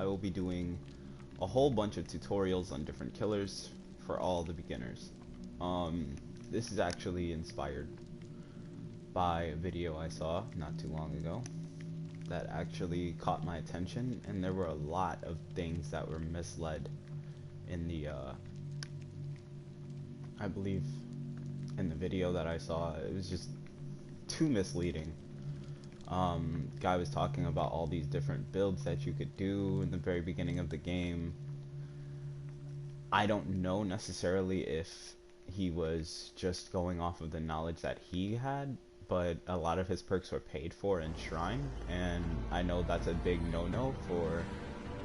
I will be doing a whole bunch of tutorials on different killers for all the beginners. This is actually inspired by a video I saw not too long ago that actually caught my attention, and there were a lot of things that were misled in the I believe in the video that I saw. It was just too misleading. Guy was talking about all these different builds that you could do in the very beginning of the game. I don't know necessarily if he was just going off of the knowledge that he had, but a lot of his perks were paid for in Shrine, and I know that's a big no-no for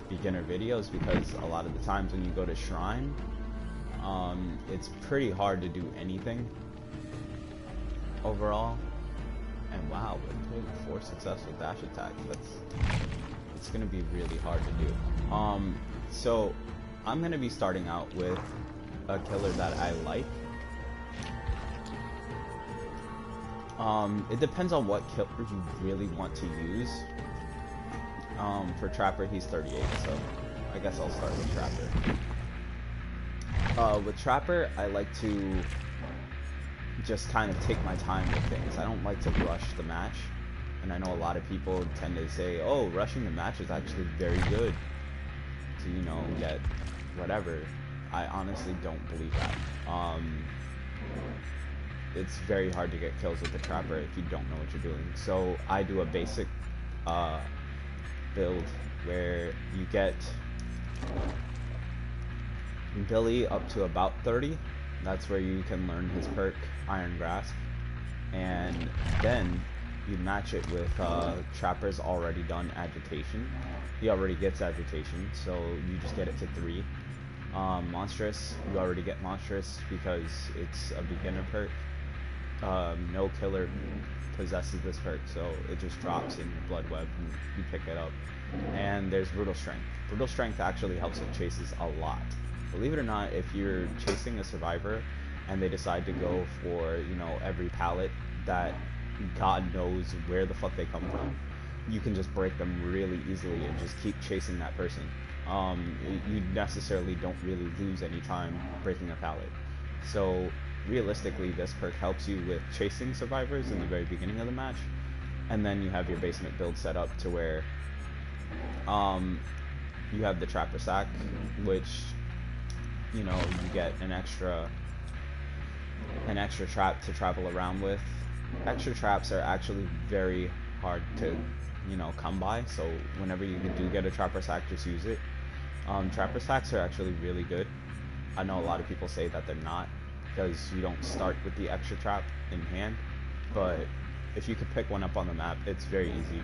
beginner videos, because a lot of the times when you go to Shrine, it's pretty hard to do anything overall. And wow, we're doing 4 successful dash attacks. It's gonna be really hard to do. So I'm gonna be starting out with a killer that I like. It depends on what killer you really want to use. For Trapper, he's 38, so I guess I'll start with Trapper. With Trapper, I like to just kind of take my time with things. I don't like to rush the match, and I know a lot of people tend to say, oh, rushing the match is actually very good to, you know, get whatever. I honestly don't believe that. It's very hard to get kills with the Trapper if you don't know what you're doing. So I do a basic build where you get Billy up to about 30. That's where you can learn his perk, Iron Grasp, and then you match it with Trapper's already done Agitation. He already gets Agitation, so you just get it to 3. Monstrous, you already get Monstrous because it's a beginner perk. No killer possesses this perk, so it just drops in Blood Web and you pick it up. And there's Brutal Strength. Brutal Strength actually helps with chases a lot. Believe it or not, if you're chasing a survivor and they decide to go for, you know, every pallet that God knows where the fuck they come from, you can just break them really easily and just keep chasing that person. You necessarily don't really lose any time breaking a pallet. So realistically, this perk helps you with chasing survivors in the very beginning of the match, and then you have your basement build set up to where you have the Trapper Sack, which, you know, you get an extra trap to travel around with. Extra traps are actually very hard to, you know, come by, so whenever you do get a Trapper Sack, just use it. Trapper Sacks are actually really good. I know a lot of people say that they're not, because you don't start with the extra trap in hand, but if you could pick one up on the map, it's very easy.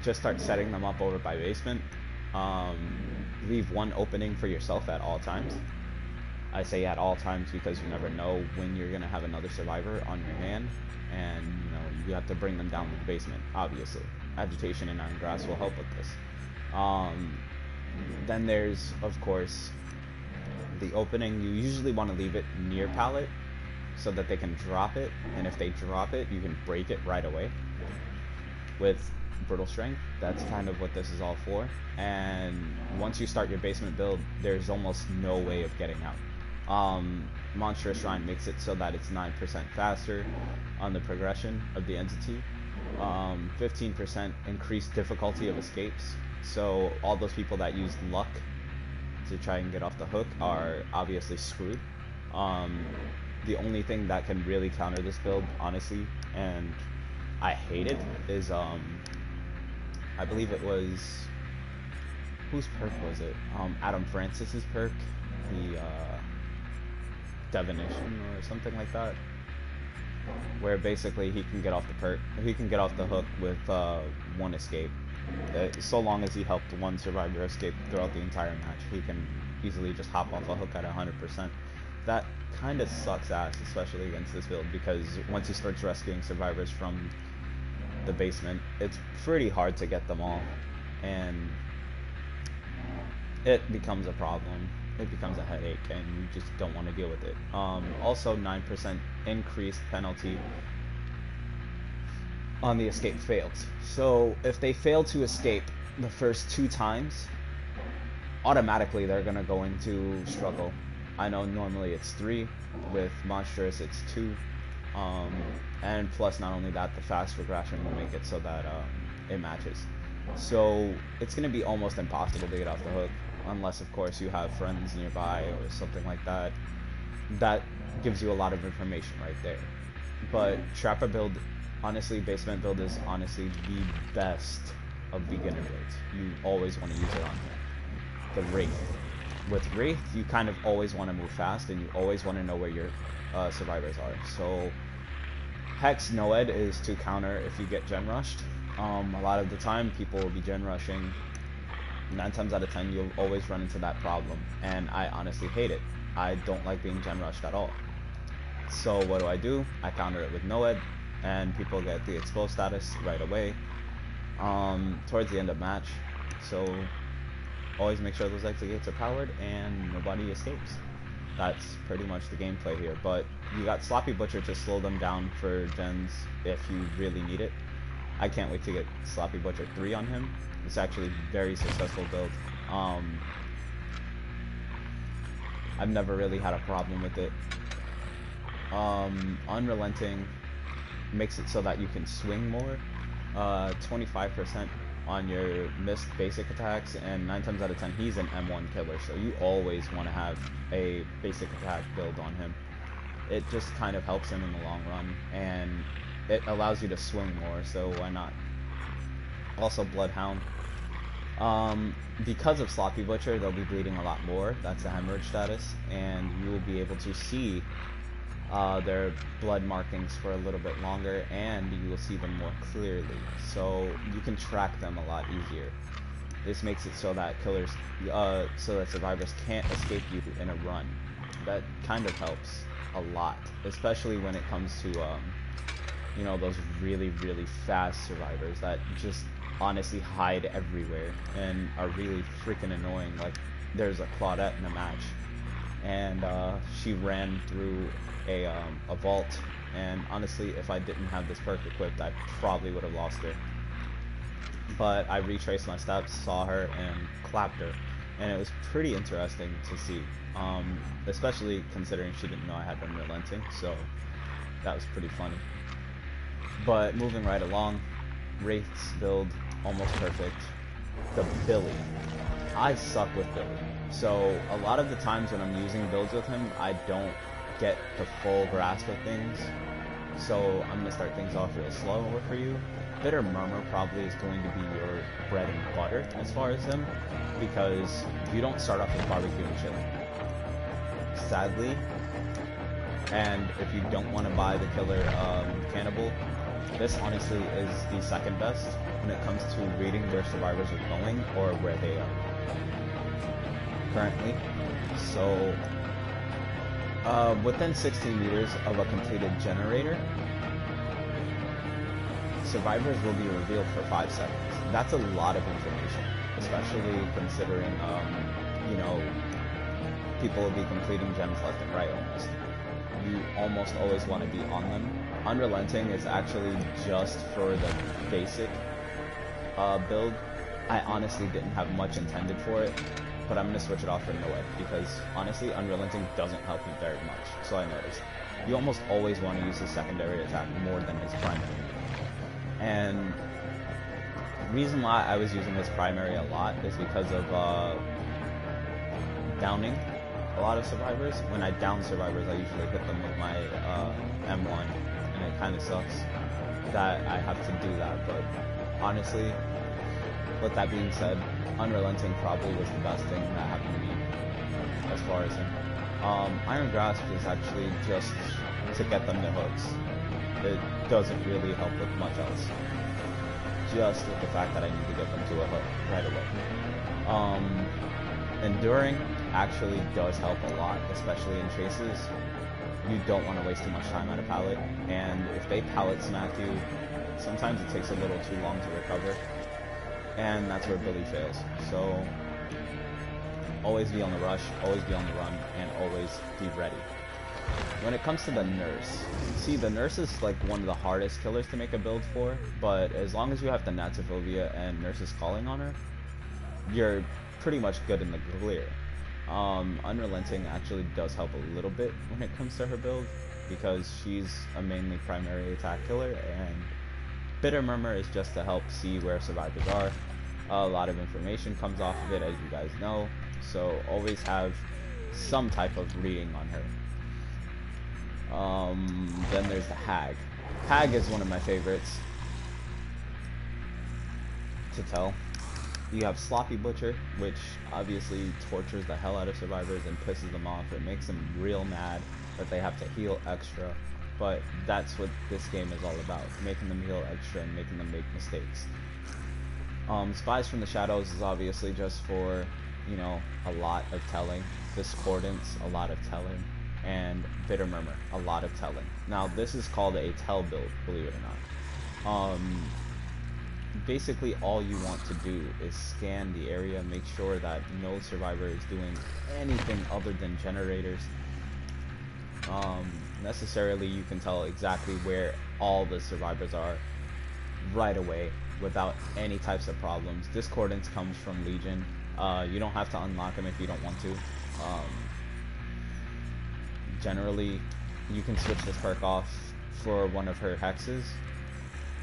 Just start setting them up over by basement. Leave one opening for yourself at all times. I say at all times because you never know when you're gonna have another survivor on your hand, and you know, you have to bring them down to the basement. Obviously, Agitation and Iron Grasp will help with this. Then there's, of course, the opening. You usually want to leave it near pallet so that they can drop it, and if they drop it, you can break it right away with Brutal Strength. That's kind of what this is all for. And once you start your basement build, there's almost no way of getting out. Monstrous Shrine makes it so that it's 9% faster on the progression of the entity. 15% increased difficulty of escapes, so all those people that use luck to try and get off the hook are obviously screwed. The only thing that can really counter this build, honestly, and I hate it, is I believe it was, whose perk was it? Adam Francis's perk, the Divination or something like that, where basically he can get off the hook with 1 escape. So long as he helped 1 survivor escape throughout the entire match, he can easily just hop off a hook at 100%. That kind of sucks ass, especially against this build, because once he starts rescuing survivors from the basement, it's pretty hard to get them all, and it becomes a problem. It becomes a headache, and you just don't want to deal with it. Also, 9% increased penalty on the escape failed. So if they fail to escape, the first 2 times, automatically they're gonna go into struggle. I know normally it's 3, with Monstrous it's 2, and plus not only that, the fast regression will make it so that it matches. So it's gonna be almost impossible to get off the hook, unless of course you have friends nearby or something like that. That gives you a lot of information right there. But Trapper build, honestly, basement build is honestly the best of beginner builds. You always want to use it on here. The Wraith. With Wraith, you kind of always want to move fast, and you always want to know where your survivors are. So Hex Noed is to counter if you get gen rushed. A lot of the time, people will be gen rushing. 9 times out of 10, you'll always run into that problem, and I honestly hate it. I don't like being gen rushed at all. So what do? I counter it with Noed, and people get the exposed status right away towards the end of match. So always make sure those exit gates are powered and nobody escapes. That's pretty much the gameplay here. But you got Sloppy Butcher to slow them down for gens if you really need it. I can't wait to get Sloppy Butcher 3 on him. It's actually a very successful build. I've never really had a problem with it. Unrelenting makes it so that you can swing more. 25% on your missed basic attacks, and 9 times out of 10 he's an M1 killer, so you always want to have a basic attack build on him. It just kind of helps him in the long run, and it allows you to swing more, so why not? Also Bloodhound. Because of Sloppy Butcher, they'll be bleeding a lot more. That's the hemorrhage status, and you will be able to see their blood markings for a little bit longer, and you will see them more clearly, so you can track them a lot easier. This makes it so that killers, so that survivors can't escape you in a run. That kind of helps a lot, especially when it comes to, you know, those really, really fast survivors that just honestly hide everywhere and are really freaking annoying. Like, there's a Claudette in a match, and she ran through a vault, and honestly, if I didn't have this perk equipped, I probably would have lost her. But I retraced my steps, saw her, and clapped her, and it was pretty interesting to see, especially considering she didn't know I had Unrelenting, so that was pretty funny. But moving right along, Wraith's build, almost perfect. The Billy. I suck with Billy, so a lot of the times when I'm using builds with him, I don't get the full grasp of things, so I'm gonna start things off real slow for you. Bitter Murmur probably is going to be your bread and butter as far as him, because you don't start off with barbecue and chili, sadly. And if you don't want to buy the killer Cannibal, this honestly is the second best when it comes to reading where survivors are going or where they are currently. So within 16 meters of a completed generator, survivors will be revealed for 5 seconds. That's a lot of information, especially considering, you know, people will be completing gems left and right almost. You almost always want to be on them. Unrelenting is actually just for the basic build. I honestly didn't have much intended for it, but I'm going to switch it off for Noed, because honestly, Unrelenting doesn't help me very much, so I noticed. You almost always want to use his secondary attack more than his primary. And the reason why I was using his primary a lot is because of downing a lot of survivors. When I down survivors, I usually hit them with my M1, and it kind of sucks that I have to do that, but honestly, with that being said, Unrelenting probably was the best thing that happened to me as far as him. Iron Grasp is actually just to get them to hooks. It doesn't really help with much else. Just with the fact that I need to get them to a hook right away. Enduring actually does help a lot, especially in chases. You don't want to waste too much time at a pallet, and if they pallet smack you, sometimes it takes a little too long to recover, and that's where Billy fails. So always be on the rush, always be on the run, and always be ready. When it comes to the nurse, see, the nurse is like one of the hardest killers to make a build for, but as long as you have the Natafobia and Nurse's Calling on her, you're pretty much good in the clear. Unrelenting actually does help a little bit when it comes to her build, because she's a mainly primary attack killer, and Bitter Murmur is just to help see where survivors are. A lot of information comes off of it, as you guys know, so always have some type of reading on her. Then there's the Hag. Hag is one of my favorites to tell. You have Sloppy Butcher, which obviously tortures the hell out of survivors and pisses them off. It makes them real mad that they have to heal extra, but that's what this game is all about, making them heal extra and making them make mistakes. Spies from the Shadows is obviously just for, you know, a lot of telling. Discordance, a lot of telling. And Bitter Murmur, a lot of telling. Now, this is called a tell build, believe it or not. Basically, all you want to do is scan the area, make sure that no survivor is doing anything other than generators. Necessarily, you can tell exactly where all the survivors are right away without any types of problems. Discordance comes from Legion. You don't have to unlock them if you don't want to. Generally, you can switch this perk off for one of her hexes,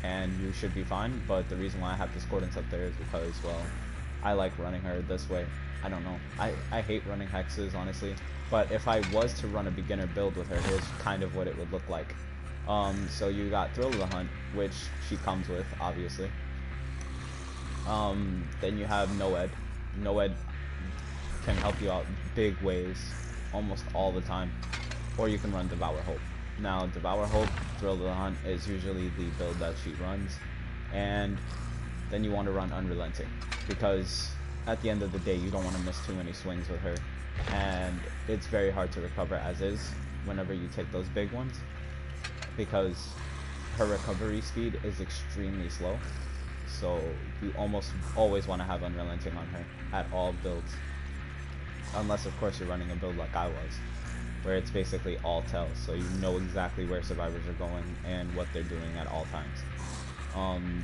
and you should be fine, but the reason why I have Discordance up there is because, well, I like running her this way. I don't know. I hate running hexes, honestly, but if I was to run a beginner build with her, here's kind of what it would look like. So you got Thrill of the Hunt, which she comes with, obviously. Then you have Noed. Noed can help you out big ways, almost all the time. Or you can run Devour Hope. Now, Devour Hope, Thrill of the Hunt is usually the build that she runs, and then you want to run Unrelenting, because at the end of the day, you don't want to miss too many swings with her, and it's very hard to recover as is whenever you take those big ones, because her recovery speed is extremely slow, so you almost always want to have Unrelenting on her at all builds, unless of course you're running a build like I was, where it's basically all tell, so you know exactly where survivors are going and what they're doing at all times.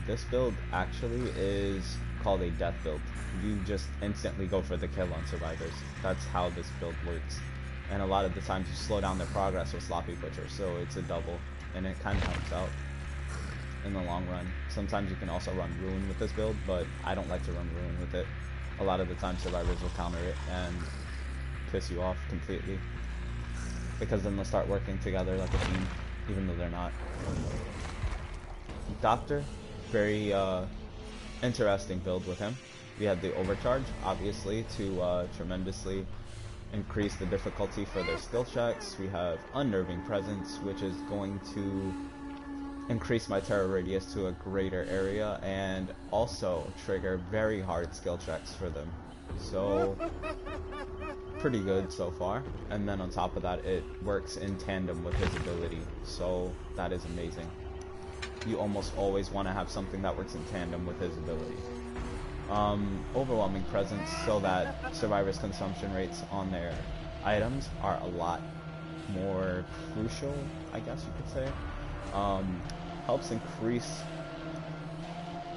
This build actually is called a death build. You just instantly go for the kill on survivors. That's how this build works. And a lot of the times you slow down their progress with Sloppy Butcher, so it's a double, and it kind of helps out in the long run. Sometimes you can also run Ruin with this build, but I don't like to run Ruin with it. A lot of the time survivors will counter it and piss you off completely, because then they'll start working together like a team, even though they're not. Doctor, very interesting build with him. We have the Overcharge, obviously, to tremendously increase the difficulty for their skill checks. We have Unnerving Presence, which is going to increase my terror radius to a greater area, and also trigger very hard skill checks for them. So, pretty good so far. And then on top of that, it works in tandem with his ability, so that is amazing. You almost always want to have something that works in tandem with his ability. Overwhelming Presence, so that survivors' consumption rates on their items are a lot more crucial, I guess you could say. Helps increase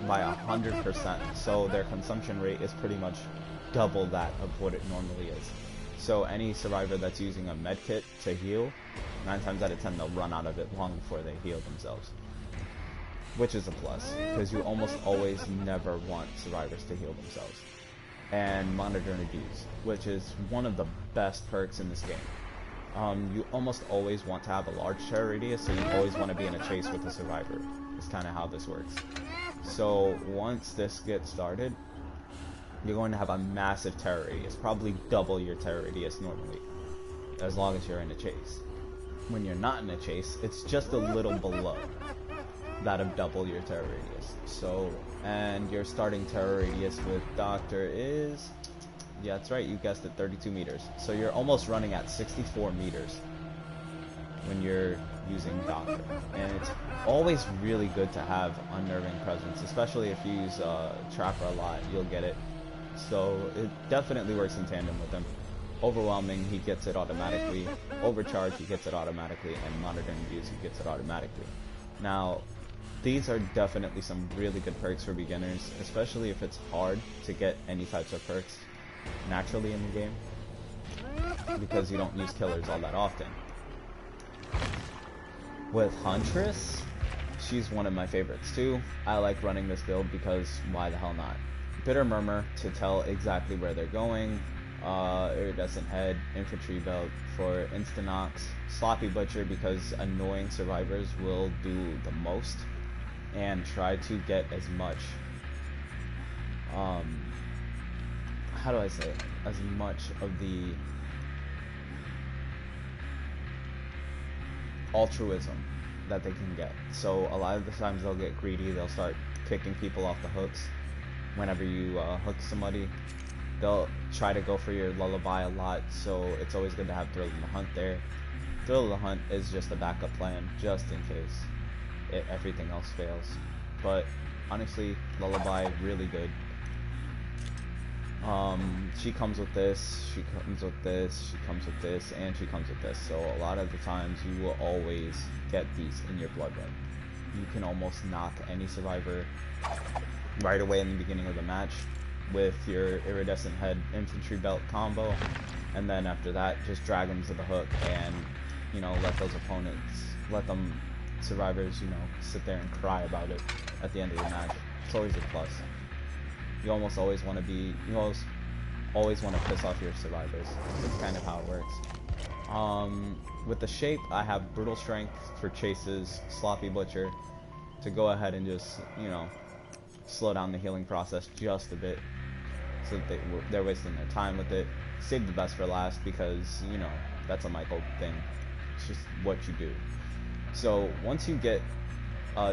by 100%, so their consumption rate is pretty much double that of what it normally is. So any survivor that's using a medkit to heal, 9 times out of 10 they'll run out of it long before they heal themselves. Which is a plus, because you almost always never want survivors to heal themselves. And Monitor and Abuse, which is one of the best perks in this game. You almost always want to have a large terror radius, so you always want to be in a chase with a survivor. It's kind of how this works. So once this gets started, you're going to have a massive terror radius, probably double your terror radius normally, as long as you're in a chase. When you're not in a chase, it's just a little below that of double your terror radius. So, and your starting terror radius with Doctor is, yeah, that's right, you guessed it, 32 meters. So you're almost running at 64 meters when you're using Doctor. And it's always really good to have Unnerving Presence, especially if you use Trapper a lot, you'll get it. So it definitely works in tandem with him. Overwhelming, he gets it automatically. Overcharge, he gets it automatically. And Monitoring Views, he gets it automatically. Now, these are definitely some really good perks for beginners, especially if it's hard to get any types of perks naturally in the game, because you don't use killers all that often. With Huntress, she's one of my favorites too. I like running this build because why the hell not? Bitter Murmur to tell exactly where they're going, Iridescent Head, Infantry Belt for insta-knocks, Sloppy Butcher because annoying survivors will do the most, and try to get as much, how do I say it? As much of the altruism that they can get. So a lot of the times they'll get greedy, they'll start picking people off the hooks. Whenever you hook somebody, they'll try to go for your lullaby a lot, so it's always good to have Thrill of the Hunt there. Thrill of the Hunt is just a backup plan, just in case everything else fails. But honestly, lullaby, really good. She comes with this, she comes with this, she comes with this, and she comes with this. So a lot of the times you will always get these in your blood run. You can almost knock any survivor right away in the beginning of the match with your Iridescent Head Infantry Belt combo, and then after that just drag them to the hook and, you know, let those opponents, let them survivors, you know, sit there and cry about it at the end of the match. It's always a plus. You almost always want to be, you always want to piss off your survivors. That's kind of how it works. With the shape, I have Brutal Strength for chases, Sloppy Butcher to go ahead and just, you know, slow down the healing process just a bit, so that they're wasting their time with it. Save the best for last because, you know, that's a Michael thing. It's just what you do. So once you get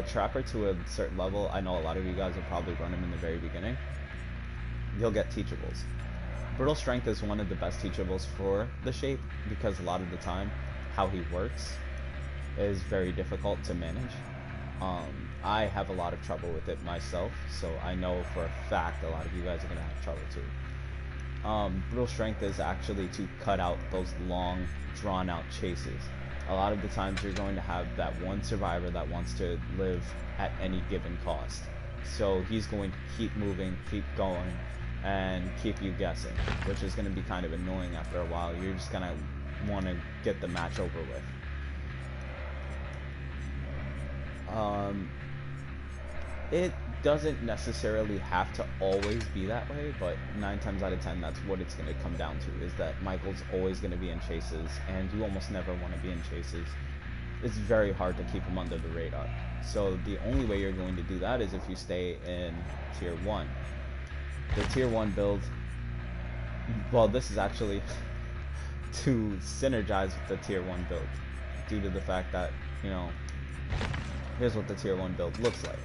Trapper to a certain level, I know a lot of you guys will probably run him in the very beginning, you'll get teachables. Brutal Strength is one of the best teachables for the shape because a lot of the time how he works is very difficult to manage. I have a lot of trouble with it myself, so I know for a fact a lot of you guys are going to have trouble too. Brutal Strength is actually to cut out those long, drawn-out chases. A lot of the times you're going to have that one survivor that wants to live at any given cost. So he's going to keep moving, keep going, and keep you guessing, which is going to be kind of annoying after a while. You're just going to want to get the match over with. It doesn't necessarily have to always be that way, but 9 times out of 10 that's what it's going to come down to, is that Michael's always going to be in chases, and you almost never want to be in chases. It's very hard to keep him under the radar. So the only way you're going to do that is if you stay in tier 1. The tier 1 build, well, this is actually to synergize with the tier 1 build, due to the fact that, you know, here's what the tier 1 build looks like.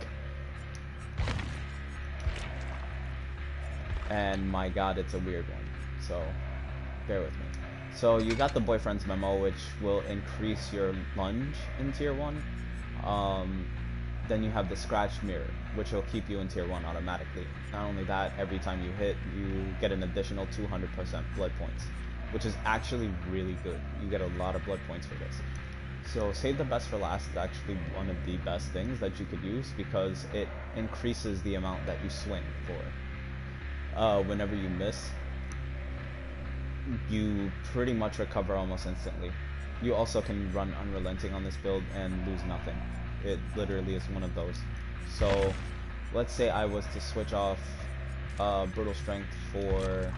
And my god, it's a weird one, so bear with me. So you got the Boyfriend's Memo, which will increase your lunge in tier 1. Then you have the Scratched Mirror, which will keep you in tier 1 automatically. Not only that, every time you hit, you get an additional 200% blood points, which is actually really good. You get a lot of blood points for this. So Save the Best for Last is actually one of the best things that you could use because it increases the amount that you swing for. Whenever you miss, you pretty much recover almost instantly. You also can run Unrelenting on this build and lose nothing. It literally is one of those. So let's say I was to switch off Brutal Strength for...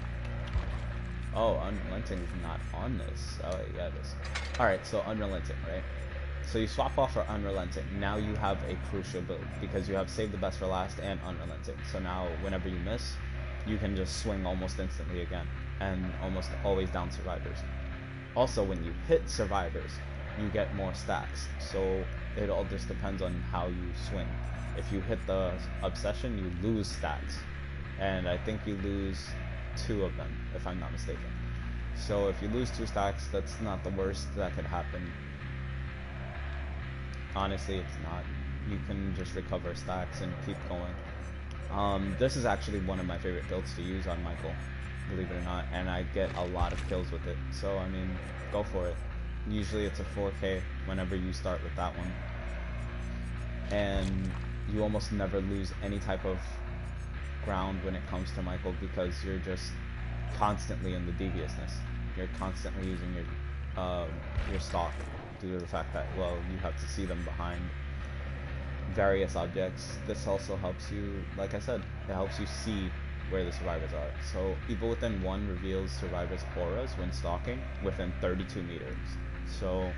Oh, Unrelenting is not on this. Oh, yeah, it is. Alright, so Unrelenting, right? So you swap off for Unrelenting. Now you have a crucial build because you have Save the Best for Last and Unrelenting. So now whenever you miss, you can just swing almost instantly again and almost always down survivors. Also, when you hit survivors, you get more stacks. So it all just depends on how you swing. If you hit the Obsession, you lose stacks. And I think you lose 2 of them, if I'm not mistaken. So if you lose 2 stacks, that's not the worst that could happen. Honestly, it's not. You can just recover stacks and keep going. This is actually one of my favorite builds to use on Michael. believe it or not, and I get a lot of kills with it. So, I mean, go for it. Usually it's a 4K whenever you start with that one. And you almost never lose any type of ground when it comes to Michael, because you're just constantly in the deviousness. You're constantly using your stalk due to the fact that, well, you have to see them behind various objects. This also helps you, like I said, it helps you see where the survivors are. So Evil Within 1 reveals survivors' auras when stalking within 32 meters. So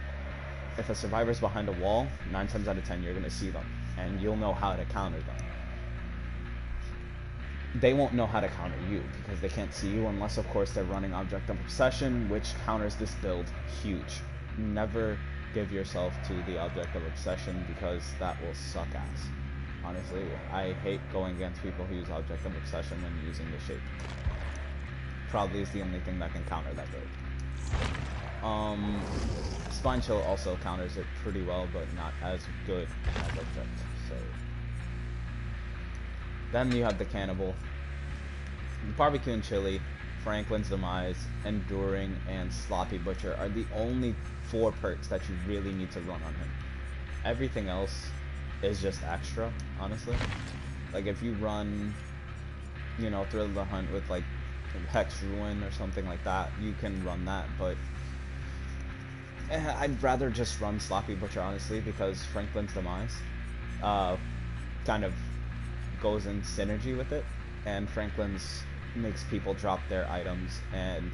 if a survivor's behind a wall, 9 times out of 10 you're going to see them, and you'll know how to counter them. They won't know how to counter you, because they can't see you unless, of course, they're running Object of Obsession, which counters this build huge. Never give yourself to the Object of Obsession, because that will suck ass. Honestly, I hate going against people who use Object of Obsession when using the shape. Probably is the only thing that can counter that build. Spine Chill also counters it pretty well, but not as good as Object. So then you have the Cannibal, Barbecue and Chili, Franklin's Demise, Enduring, and Sloppy Butcher are the only 4 perks that you really need to run on him. Everything else is just extra, honestly. Like if you run, you know, Thrill of the Hunt with like Hex Ruin or something like that, you can run that, but I'd rather just run Sloppy Butcher, honestly, because Franklin's Demise kind of goes in synergy with it, and Franklin's makes people drop their items and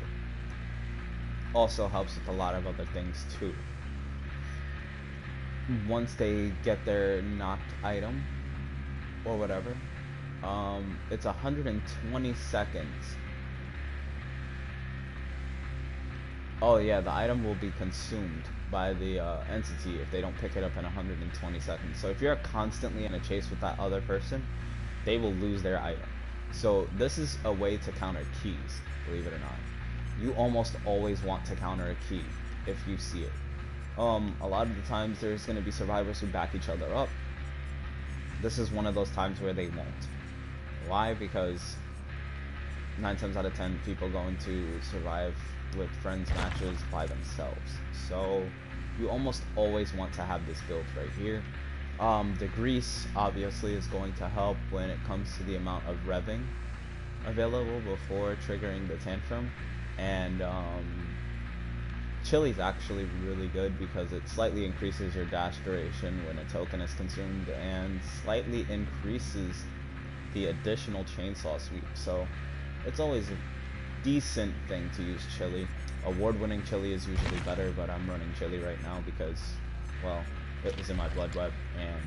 also helps with a lot of other things too. Once they get their knocked item or whatever, it's 120 seconds. Oh yeah, the item will be consumed by the entity if they don't pick it up in 120 seconds. So if you're constantly in a chase with that other person, they will lose their item. So this is a way to counter keys, believe it or not. You almost always want to counter a key if you see it. A lot of the times there's going to be survivors who back each other up. This is one of those times where they won't. Why? Because 9 times out of 10 people going to survive with friends matches by themselves. So you almost always want to have this build right here. The Grease obviously is going to help when it comes to the amount of revving available before triggering the tantrum, and Chili's actually really good because it slightly increases your dash duration when a token is consumed and slightly increases the additional chainsaw sweep. So it's always a decent thing to use Chili. Award-winning Chili is usually better, but I'm running Chili right now because, well, it was in my blood web, and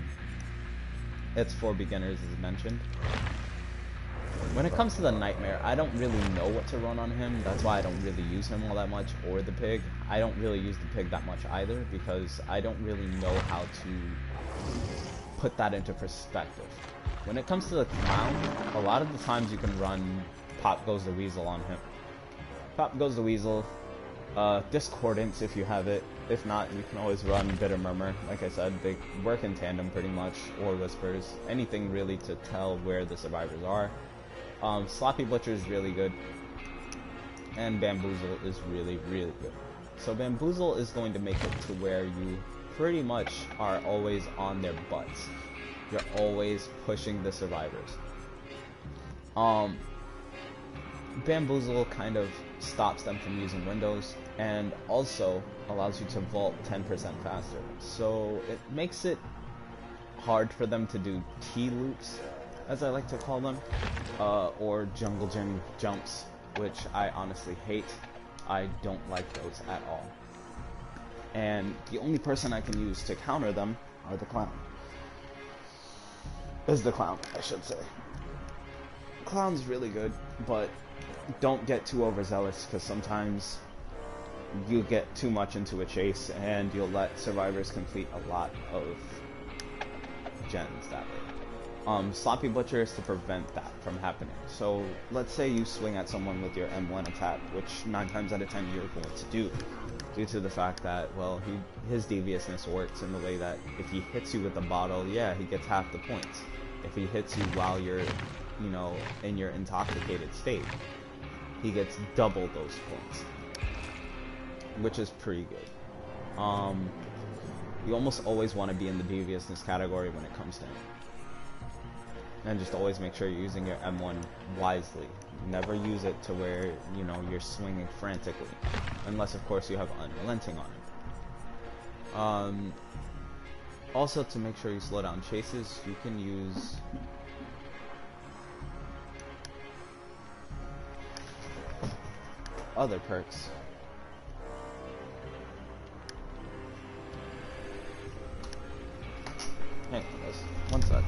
it's for beginners as mentioned. When it comes to the Nightmare, I don't really know what to run on him. That's why I don't really use him all that much, or the Pig. I don't really use the Pig that much either, because I don't really know how to put that into perspective. When it comes to the Clown, a lot of the times you can run Pop Goes the Weasel on him. Pop Goes the Weasel, Discordance if you have it. If not, you can always run Bitter Murmur. Like I said, they work in tandem pretty much, or Whispers. Anything really to tell where the survivors are. Sloppy Butcher is really good, and Bamboozle is really, really good. So Bamboozle is going to make it to where you pretty much are always on their butts. You're always pushing the survivors. Bamboozle kind of stops them from using windows, and also allows you to vault 10% faster. So it makes it hard for them to do T-loops, as I like to call them, or jungle gym jumps, which I honestly hate. I don't like those at all. And the only person I can use to counter them are the Clown. Is the Clown, I should say. Clown's really good, but don't get too overzealous, because sometimes you get too much into a chase and you'll let survivors complete a lot of gens that way. Sloppy Butcher is to prevent that from happening. So let's say you swing at someone with your M1 attack, which 9 times out of 10 you're going to do, due to the fact that, well, his deviousness works in the way that if he hits you with the bottle, yeah, he gets half the points. If he hits you while you're, you know, in your intoxicated state, he gets double those points, which is pretty good. You almost always want to be in the deviousness category when it comes down. And just always make sure you're using your M1 wisely. Never use it to where, you know, you're swinging frantically. Unless, of course, you have Unrelenting on it. Also, to make sure you slow down chases, you can use... other perks. Hey, guys, one sec.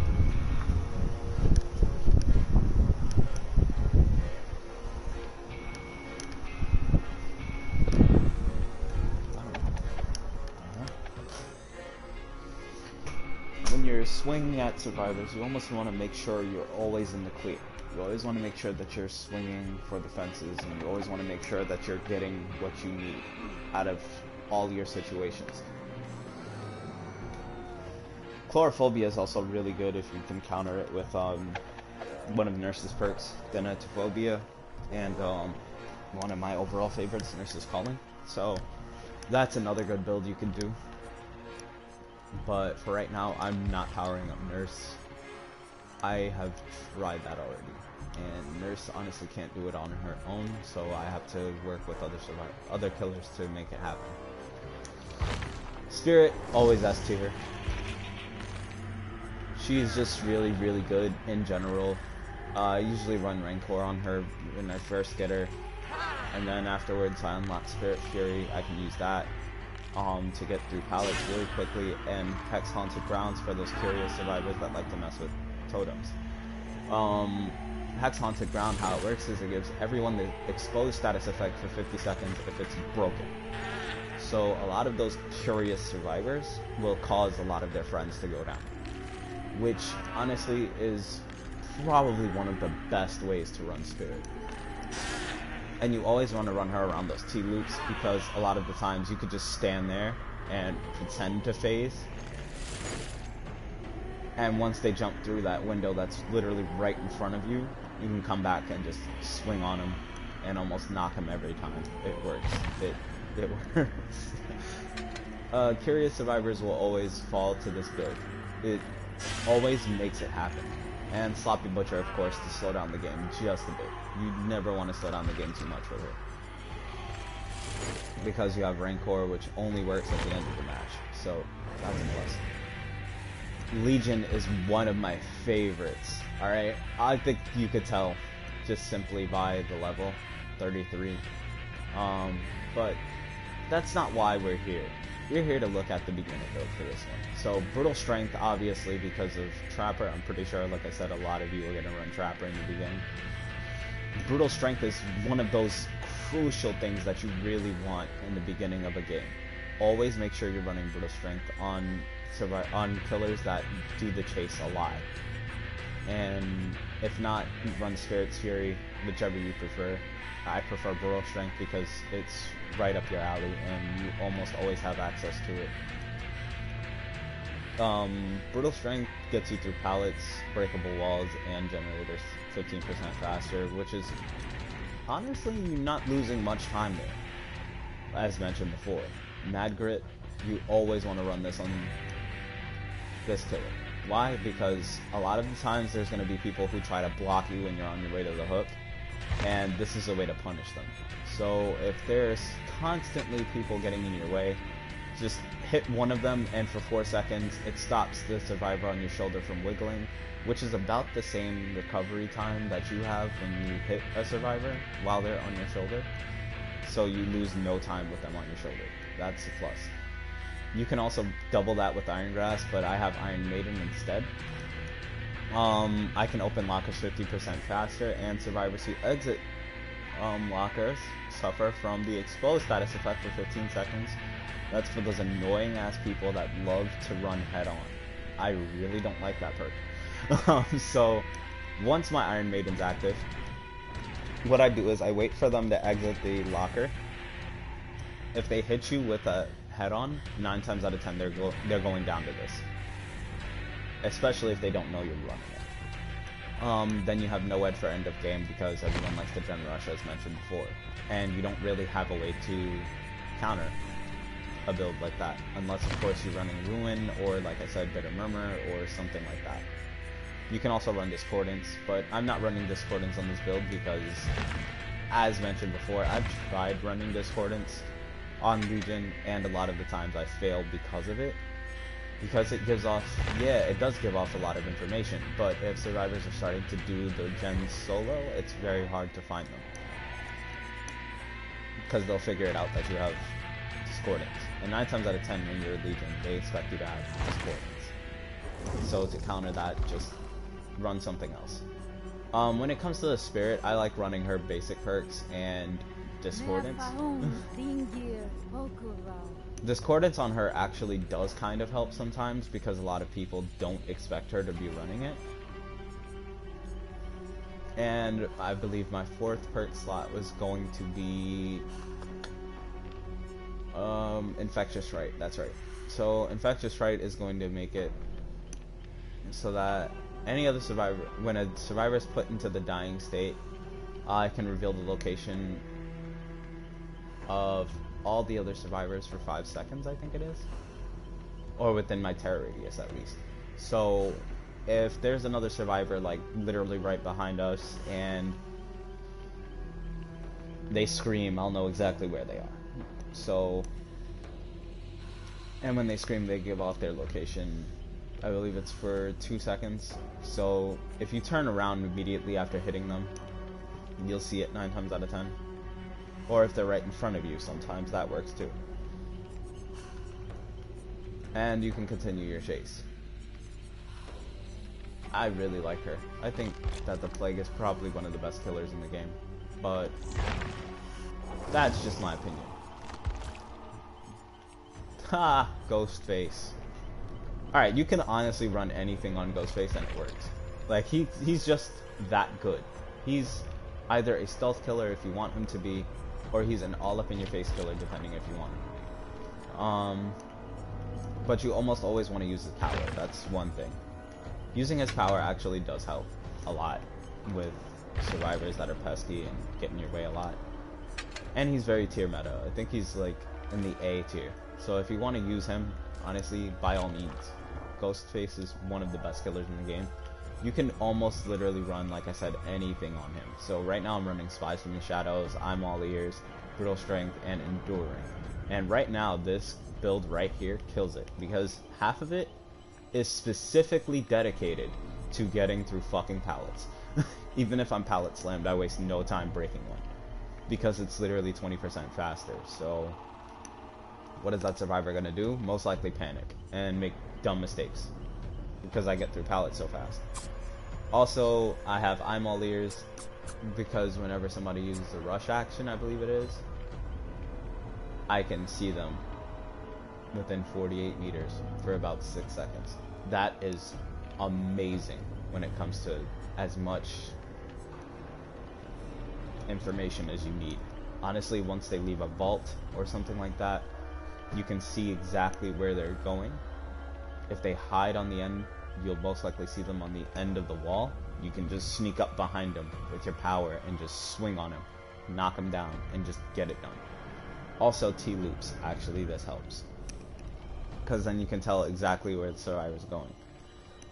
When you're swinging at survivors, you almost want to make sure you're always in the clear. You always want to make sure that you're swinging for the fences, and you always want to make sure that you're getting what you need out of all your situations. Chlorophobia is also really good if you can counter it with one of Nurse's perks, Thanatophobia, and one of my overall favorites, Nurse's Calling. So that's another good build you can do. But for right now, I'm not powering up Nurse. I have tried that already, and Nurse honestly can't do it on her own, so I have to work with other killers to make it happen. Spirit, always S tier. She's just really, really good in general. I usually run Rancor on her when I first get her, and then afterwards I unlock Spirit Fury. I can use that to get through pallets really quickly, and Hex Haunted Grounds for those curious survivors that like to mess with totems. Hex Haunted Ground, how it works is it gives everyone the exposed status effect for 50 seconds if it's broken. So a lot of those curious survivors will cause a lot of their friends to go down, which honestly is probably one of the best ways to run Spirit. And you always want to run her around those T-loops, because a lot of the times you could just stand there and pretend to phase, and once they jump through that window that's literally right in front of you, you can come back and just swing on them and almost knock them every time. It works. It works. Curious survivors will always fall to this build. It always makes it happen. And Sloppy Butcher, of course, to slow down the game just a bit. You never want to slow down the game too much with her, because you have Rancor, which only works at the end of the match. So that's a plus. Legion is one of my favorites. Alright, I think you could tell just simply by the level 33. But that's not why we're here. We're here to look at the beginner build for this one. So Brutal Strength, obviously, because of Trapper. I'm pretty sure, like I said, a lot of you are going to run Trapper in the beginning. Brutal Strength is one of those crucial things that you really want in the beginning of a game. Always make sure you're running Brutal Strength on killers that do the chase alive. And if not, run Spirit's Fury, whichever you prefer. I prefer Brutal Strength because it's right up your alley and you almost always have access to it. Brutal Strength gets you through pallets, breakable walls, and generators 15% faster, which is honestly you're not losing much time there. As mentioned before, Mad Grit, you always want to run this on this killer. Why? Because a lot of the times there's going to be people who try to block you when you're on your way to the hook, and this is a way to punish them. So if there's constantly people getting in your way, just hit one of them, and for 4 seconds it stops the survivor on your shoulder from wiggling, which is about the same recovery time that you have when you hit a survivor while they're on your shoulder. So you lose no time with them on your shoulder. That's a plus. You can also double that with Iron Grasp, but I have Iron Maiden instead. I can open lockers 50% faster, and survivors who exit lockers suffer from the exposed status effect for 15 seconds. That's for those annoying ass people that love to run head on. I really don't like that perk. So once my Iron Maiden's active, what I do is I wait for them to exit the locker. If they hit you with a head-on, 9 times out of 10 they're going down to this. Especially if they don't know you're running it. then you have no edge for end of game because everyone likes to gen rush, as mentioned before. And you don't really have a way to counter a build like that, unless of course you're running Ruin or, like I said, Bitter Murmur or something like that. You can also run Discordance, but I'm not running Discordance on this build because, as mentioned before, I've tried running Discordance on Legion, and a lot of the times I failed because of it. Because it gives off, yeah, it does give off a lot of information, but if survivors are starting to do the gens solo, it's very hard to find them. Because they'll figure it out that you have Discordance. And 9 times out of 10 when you're a Legion, they expect you to have Discordance. So to counter that, just run something else. When it comes to the Spirit, I like running her basic perks and Discordance. Discordance on her actually does kind of help sometimes because a lot of people don't expect her to be running it. And I believe my 4th perk slot was going to be Infectious Rite. That's right. So Infectious Rite is going to make it so that any other survivor, when a survivor is put into the dying state, I can reveal the location of all the other survivors for 5 seconds, I think it is, or within my terror radius at least. So if there's another survivor like literally right behind us and they scream, I'll know exactly where they are. So, and when they scream, they give off their location. I believe it's for 2 seconds. So if you turn around immediately after hitting them, you'll see it 9 times out of 10. Or if they're right in front of you, sometimes that works too. And you can continue your chase. I really like her. I think that the Plague is probably one of the best killers in the game. But that's just my opinion. Ha! Ghostface. Alright, you can honestly run anything on Ghostface and it works. Like, he's just that good. He's either a stealth killer if you want him to be, or he's an all-up-in-your-face killer, depending if you want him. But you almost always want to use his power. That's one thing. Using his power actually does help a lot with survivors that are pesky and get in your way a lot. And he's very tier meta. I think he's like in the A tier. So if you want to use him, honestly, by all means. Ghostface is one of the best killers in the game. You can almost literally run, like I said, anything on him. So right now I'm running Spies from the Shadows, I'm All Ears, Brutal Strength, and Enduring. And right now this build right here kills it, because half of it is specifically dedicated to getting through fucking pallets. Even if I'm pallet slammed, I waste no time breaking one, because it's literally 20% faster. So what is that survivor gonna do? Most likely panic and make dumb mistakes, because I get through pallets so fast. Also, I have I'm All Ears, because whenever somebody uses a rush action, I believe it is, I can see them within 48 meters for about 6 seconds. That is amazing when it comes to as much information as you need. Honestly, once they leave a vault or something like that, you can see exactly where they're going. If they hide on the end, you'll most likely see them on the end of the wall. You can just sneak up behind them with your power and just swing on them, knock them down, and just get it done. Also, T-loops, actually, this helps, because then you can tell exactly where the survivor's going.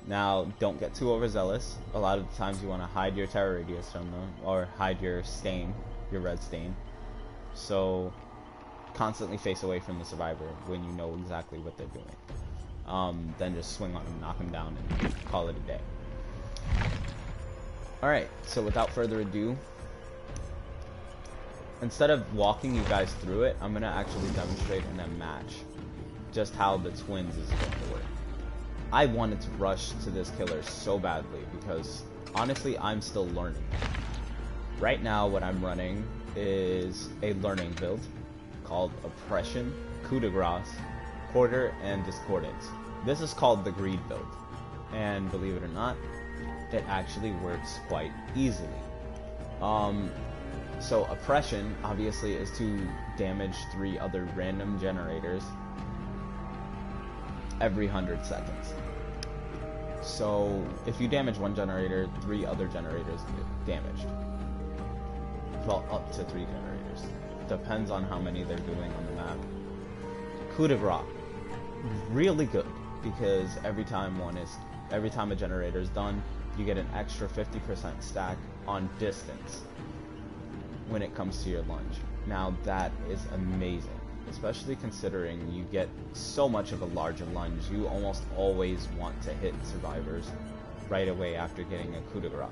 Now, don't get too overzealous. A lot of the times you want to hide your terror radius from them, or hide your stain, your red stain. So, constantly face away from the survivor when you know exactly what they're doing. Then just swing on them, knock them down, and call it a day. Alright, so without further ado, instead of walking you guys through it, I'm going to actually demonstrate in a match just how the twins is going to work. I wanted to rush to this killer so badly because, honestly, I'm still learning. Right now, what I'm running is a learning build called Oppression, Coup de Grace, Quarter, and Discordance. This is called the Greed build, and believe it or not, it actually works quite easily. So Oppression, obviously, is to damage 3 other random generators every 100 seconds. So if you damage one generator, 3 other generators get damaged. Well, up to 3 generators. Depends on how many they're doing on the map. Coup de grace, really good, because every time a generator is done, you get an extra 50% stack on distance when it comes to your lunge. Now that is amazing, especially considering you get so much of a larger lunge. You almost always want to hit survivors right away after getting a coup de grace.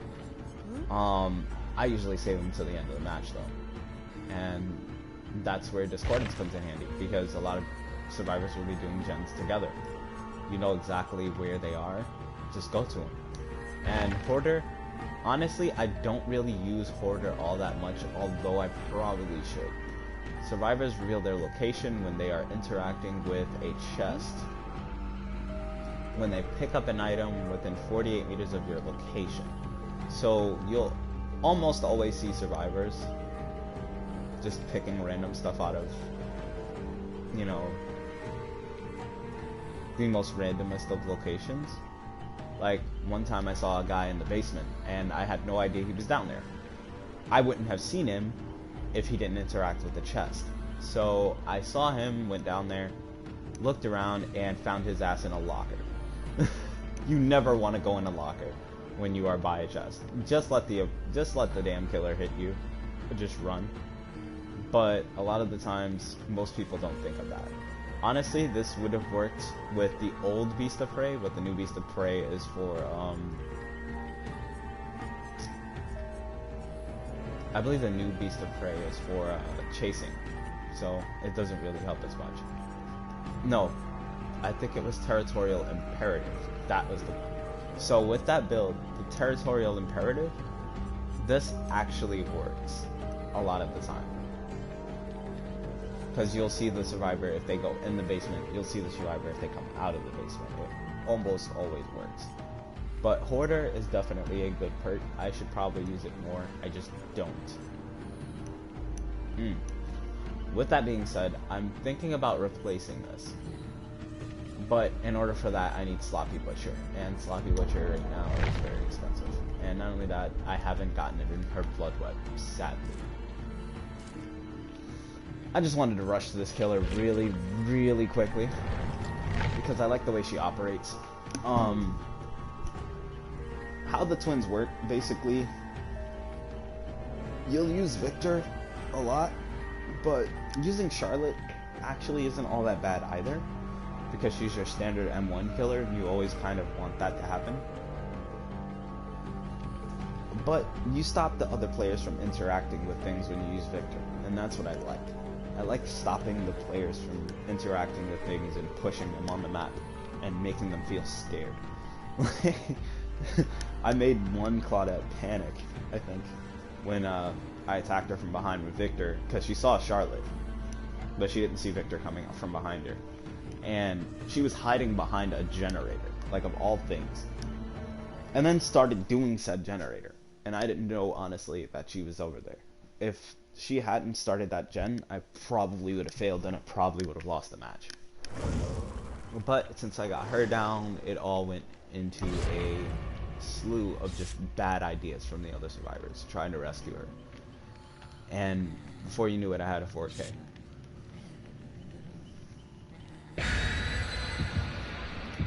I usually save them to the end of the match though, and that's where Discordance comes in handy, because a lot of survivors will be doing gens together. You know exactly where they are, just go to them. And Hoarder, honestly, I don't really use Hoarder all that much, although I probably should. Survivors reveal their location when they are interacting with a chest, when they pick up an item within 48 meters of your location. So you'll almost always see survivors just picking random stuff out of, you know, the most randomest of locations. Like, one time I saw a guy in the basement, and I had no idea he was down there. I wouldn't have seen him if he didn't interact with the chest. So I saw him, went down there, looked around, and found his ass in a locker. You never want to go in a locker when you are by a chest. Just let the damn killer hit you, or just run. But a lot of the times, most people don't think of that. Honestly, this would have worked with the old Beast of Prey, but the new Beast of Prey is for, I believe the new Beast of Prey is for chasing, so it doesn't really help as much. No, I think it was Territorial Imperative. That was the one. So with that build, the Territorial Imperative, this actually works a lot of the time. Because you'll see the survivor if they go in the basement, you'll see the survivor if they come out of the basement. It almost always works. But Hoarder is definitely a good perk. I should probably use it more, I just don't. With that being said, I'm thinking about replacing this. But in order for that, I need Sloppy Butcher. And Sloppy Butcher right now is very expensive. And not only that, I haven't gotten it in her Blood Web, sadly. I just wanted to rush to this killer really, really quickly, because I like the way she operates. How the twins work, basically, you'll use Victor a lot, but using Charlotte actually isn't all that bad either, because she's your standard M1 killer, and you always kind of want that to happen. But you stop the other players from interacting with things when you use Victor, and that's what I like. I like stopping the players from interacting with things and pushing them on the map and making them feel scared. I made one Claudette panic, I think, when I attacked her from behind with Victor, because she saw Charlotte, but she didn't see Victor coming up from behind her. And she was hiding behind a generator, like of all things, and then started doing said generator. And I didn't know, honestly, that she was over there. If she hadn't started that gen, I probably would have failed, and I probably would have lost the match. But since I got her down, it all went into a slew of just bad ideas from the other survivors trying to rescue her. And before you knew it, I had a 4K.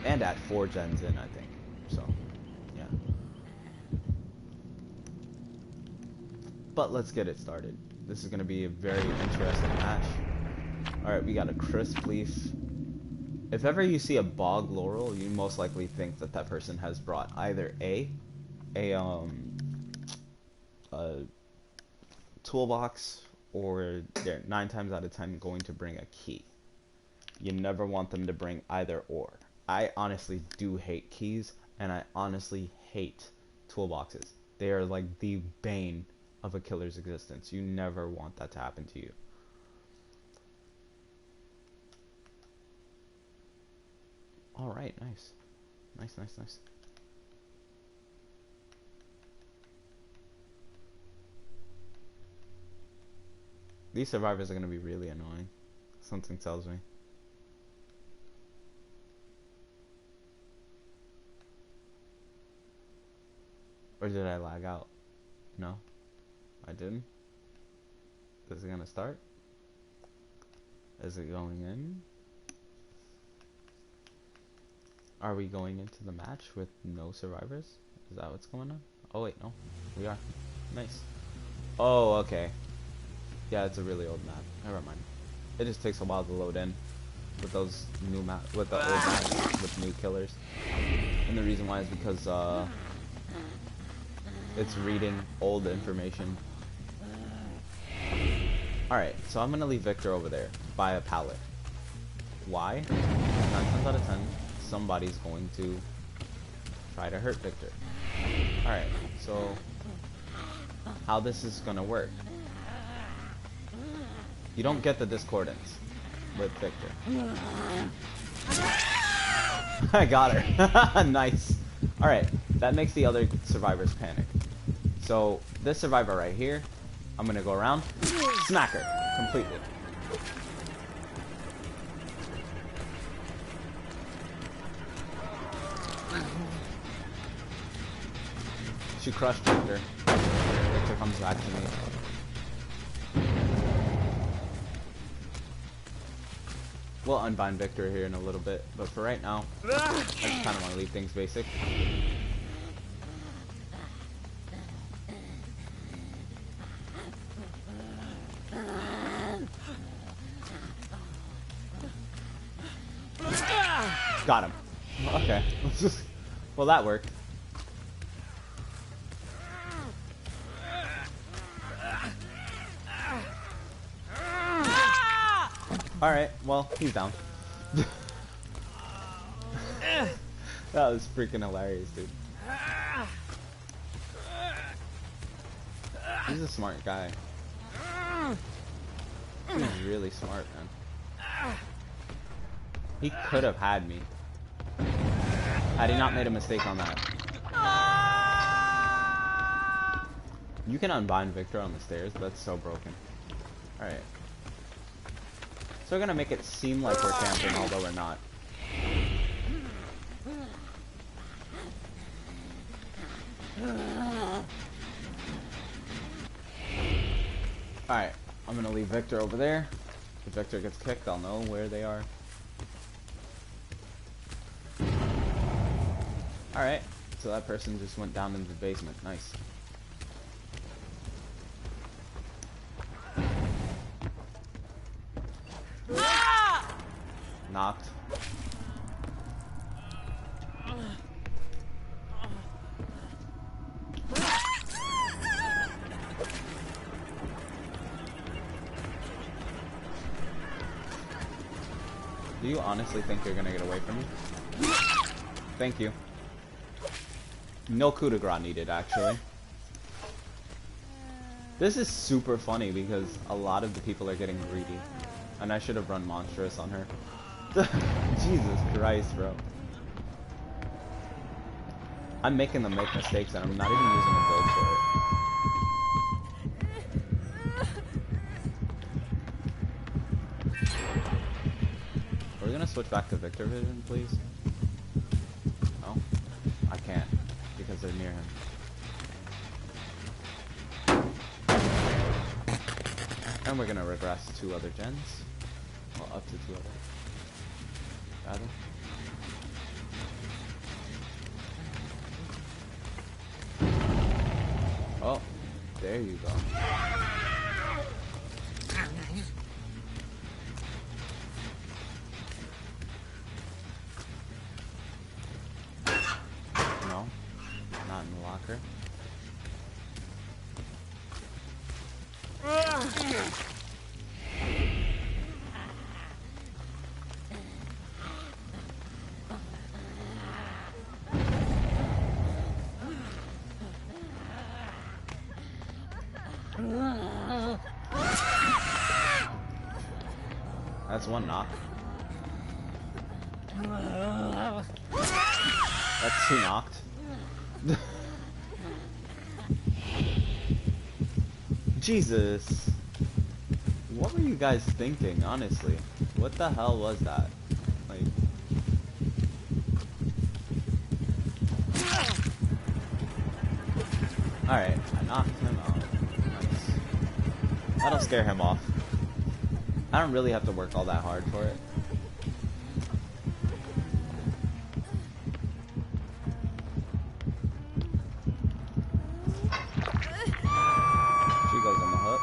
And at 4 gens in, I think. So, yeah. But let's get it started. This is going to be a very interesting match. Alright, we got a Crisp Leaf. If ever you see a Bog Laurel, you most likely think that that person has brought either a toolbox, or they're 9 times out of 10 going to bring a key. You never want them to bring either or. I honestly do hate keys, and I honestly hate toolboxes. They are like the bane of a killer's existence. You never want that to happen to you. Alright, nice. Nice, nice, nice. These survivors are going to be really annoying. Something tells me. Or did I lag out? No, I didn't. Is it gonna start? Is it going in? Are we going into the match with no survivors? Is that what's going on? Oh wait, no. We are. Nice. Oh, okay. Yeah, it's a really old map. Never mind. It just takes a while to load in with those new with the old maps with new killers. And the reason why is because it's reading old information. Alright, so I'm gonna leave Victor over there by a pallet. Why? 9 times out of 10, somebody's going to try to hurt Victor. Alright, so how this is gonna work. You don't get the discordance with Victor. I got her. Nice. Alright, that makes the other survivors panic. So this survivor right here, I'm gonna go around, smack her completely. She crushed Victor. Victor comes back to me. We'll unbind Victor here in a little bit, but for right now, I just kind of want to leave things basic. Got him. Okay. Well, that worked. Alright, well, he's down. That was freaking hilarious, dude. He's a smart guy. He's really smart, man. He could have had me. Had he not made a mistake on that. You can unbind Victor on the stairs, but that's so broken. Alright. So we're gonna make it seem like we're camping, although we're not. Alright, I'm gonna leave Victor over there. If Victor gets kicked, I'll know where they are. Alright, so that person just went down into the basement. Nice. Knocked. Do you honestly think you're gonna get away from me? Thank you. No coup de grace needed, actually. This is super funny because a lot of the people are getting greedy. And I should have run Monstrous on her. Jesus Christ, bro. I'm making them make mistakes and I'm not even using a build for it. Are we gonna switch back to Victor Vision, please? No? I can't, because they're near him. And we're gonna regress 2 other gens. Well, up to 2 other. Rather. Oh, there you go. No, not in the locker. That's 1 knock. That's 2 knocked. Jesus. What were you guys thinking, honestly? What the hell was that? Like... Alright, I knocked him out. Nice. That'll scare him off. I don't really have to work all that hard for it. She goes on the hook.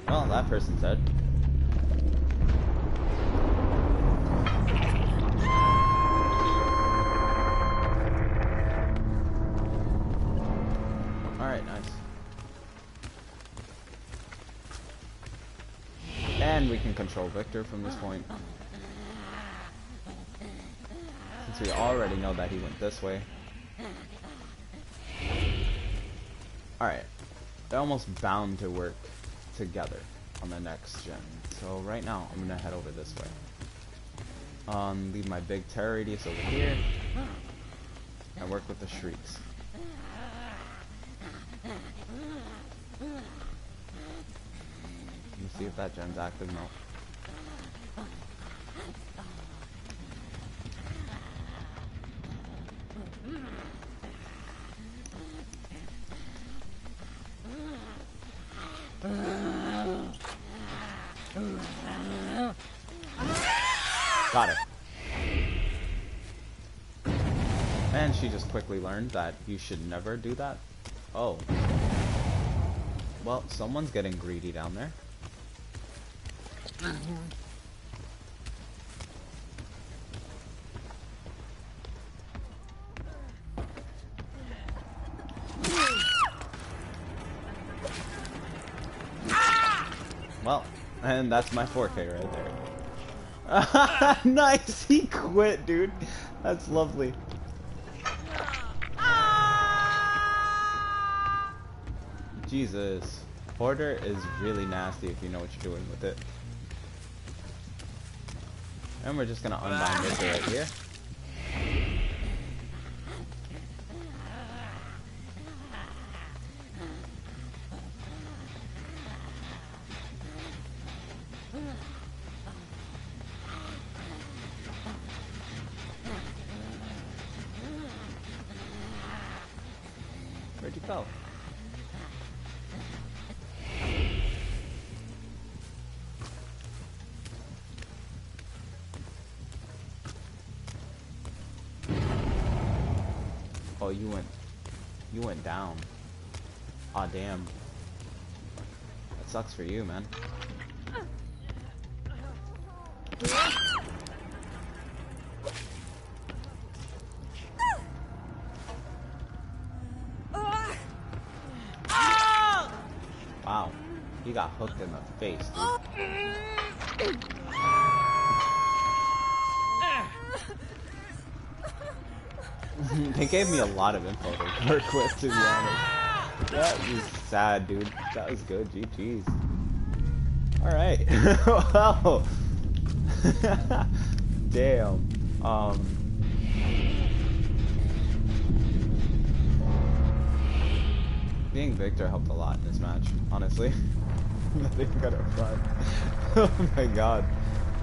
Well, that person's dead. Alright, nice. And we can control Victor from this point. Since we already know that he went this way. Alright. They're almost bound to work together on the next gen. So right now, I'm gonna head over this way. Leave my big terror radius over here. And work with the shrieks. Let me see if that gen's active. No. Got it. And she just quickly learned that you should never do that. Oh. Well, someone's getting greedy down there. Well, and that's my 4K right there. Nice! He quit, dude. That's lovely. Jesus. Hoarder is really nasty if you know what you're doing with it. And we're just gonna unbind Victor right here. Where'd you go? Oh, you went down. Aw, damn. That sucks for you, man. Wow. He got hooked in the face, dude. They gave me a lot of info to work with, to be honest. That was sad, dude. That was good. GG's. Alright. Wow. Damn. Being Victor helped a lot in this match, honestly. Nothing kind of fun. Oh my god.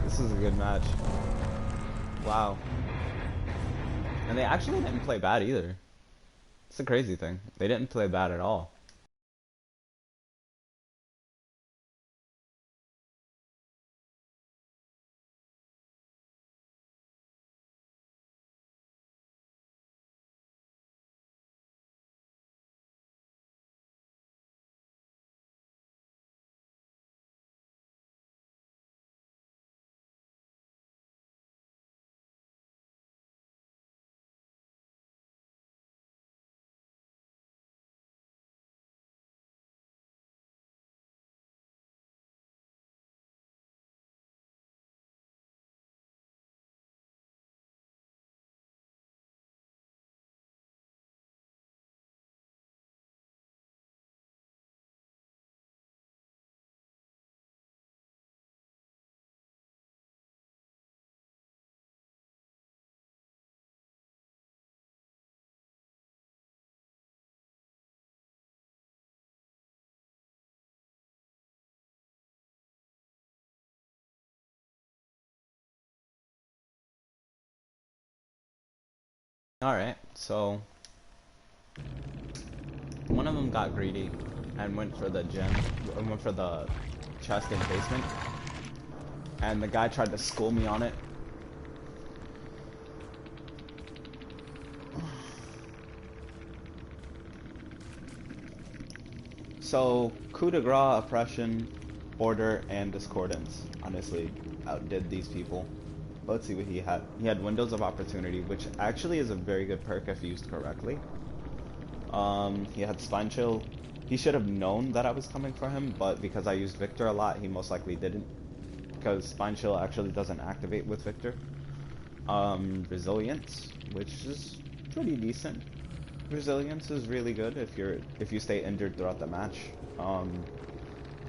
This was a good match. Wow. And they actually didn't play bad either. It's a crazy thing. They didn't play bad at all. Alright, so one of them got greedy and went for the chest in basement, and the guy tried to school me on it. So coup de grace, oppression, order, and discordance honestly outdid these people. Let's see what he had. He had windows of opportunity, which actually is a very good perk if used correctly. He had spine chill. He should have known that I was coming for him, but because I used Victor a lot, he most likely didn't. Because spine chill actually doesn't activate with Victor. Resilience, which is pretty decent. Resilience is really good if you stay injured throughout the match. 9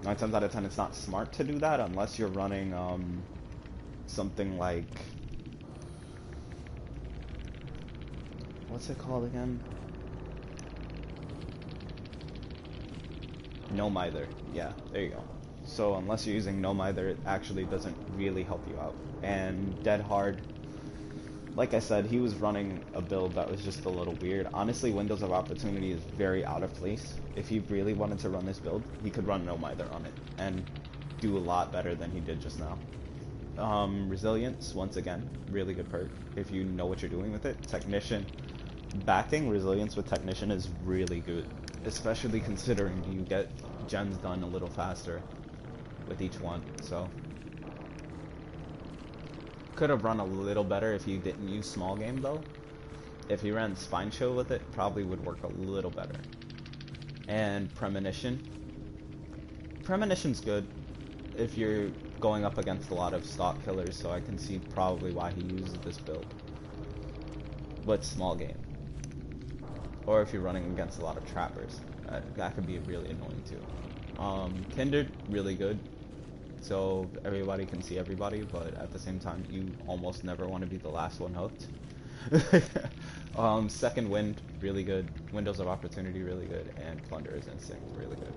times out of 10, it's not smart to do that unless you're running something like, what's it called again? No Mither. Yeah, there you go. So unless you're using No Mither, it actually doesn't really help you out. And Dead Hard, like I said, he was running a build that was just a little weird. Honestly, Windows of Opportunity is very out of place. If he really wanted to run this build, he could run No Mither on it and do a lot better than he did just now. Resilience, once again, really good perk if you know what you're doing with it. Technician, backing Resilience with Technician is really good, especially considering you get gens done a little faster with each one. So could have run a little better if you didn't use small game though. If you ran spine chill with it, probably would work a little better. And premonition. Premonition's good if you're going up against a lot of stock killers, so I can see probably why he uses this build. But small game. Or if you're running against a lot of trappers, that could be really annoying too. Kindred, really good. So everybody can see everybody, but at the same time, you almost never want to be the last one hooked. Second Wind, really good. Windows of Opportunity, really good. And Plunderer's Instinct, really good.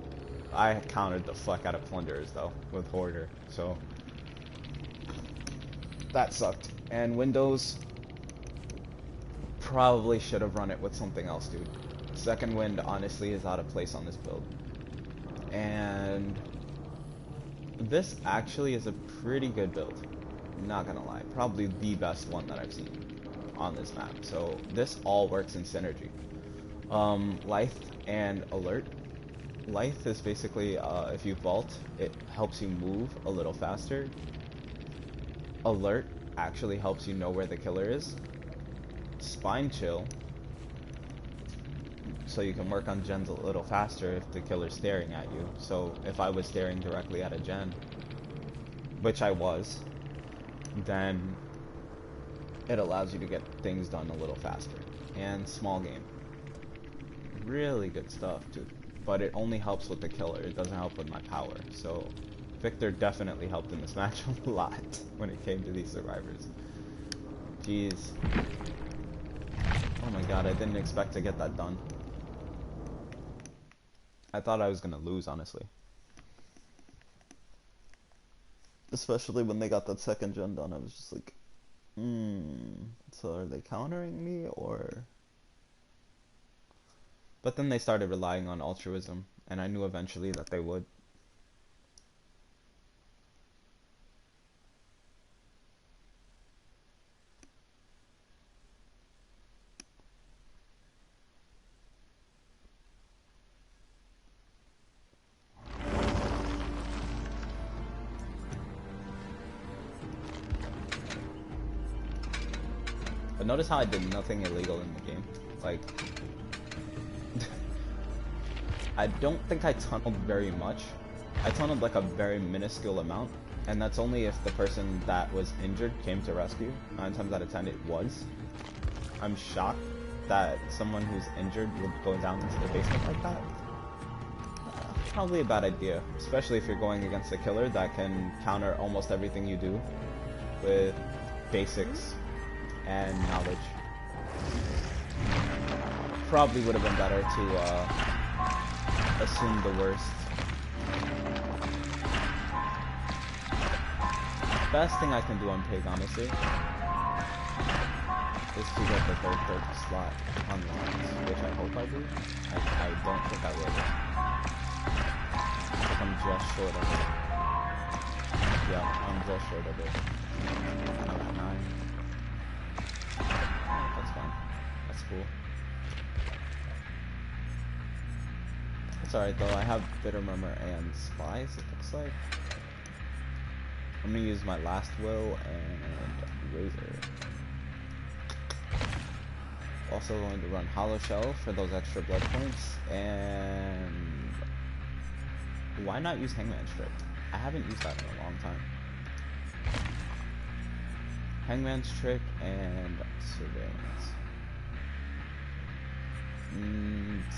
I countered the fuck out of Plunderers though, with Hoarder, so that sucked. And Windows, probably should have run it with something else, dude. Second Wind, honestly, is out of place on this build. And this actually is a pretty good build, not gonna lie. Probably the best one that I've seen on this map. So this all works in synergy. Lithe and Alert. Lithe is basically, if you vault, it helps you move a little faster. Alert actually helps you know where the killer is. Spine Chill, so you can work on gens a little faster if the killer's staring at you. So if I was staring directly at a gen, which I was, then it allows you to get things done a little faster. And small game, really good stuff, dude. But it only helps with the killer, it doesn't help with my power. So Victor definitely helped in this match a lot when it came to these survivors. Jeez. Oh my god, I didn't expect to get that done. I thought I was gonna lose, honestly. Especially when they got that second gen done, I was just like, so are they countering me, or... But then they started relying on altruism, and I knew eventually that they would. But notice how I did nothing illegal in the game. Like, I don't think I tunneled very much. I tunneled like a very minuscule amount, and that's only if the person that was injured came to rescue. 9 times out of 10 it was. I'm shocked that someone who's injured would go down into the basement like that. Probably a bad idea, especially if you're going against a killer that can counter almost everything you do with basics and knowledge. Probably would have been better to assume the worst. Best thing I can do on Pig, honestly. is to get the third perk slot unlocked, which I hope I do. I don't think I will. I think I'm just short of it. Yeah, I'm just short of it. I'm at 9. Oh, that's fine. That's cool. It's alright though, I have Bitter Murmur and Spies, it looks like. I'm gonna use my last will and Razor. Also going to run Hollow Shell for those extra blood points, and why not use Hangman's Trick? I haven't used that in a long time. Hangman's Trick and Surveillance.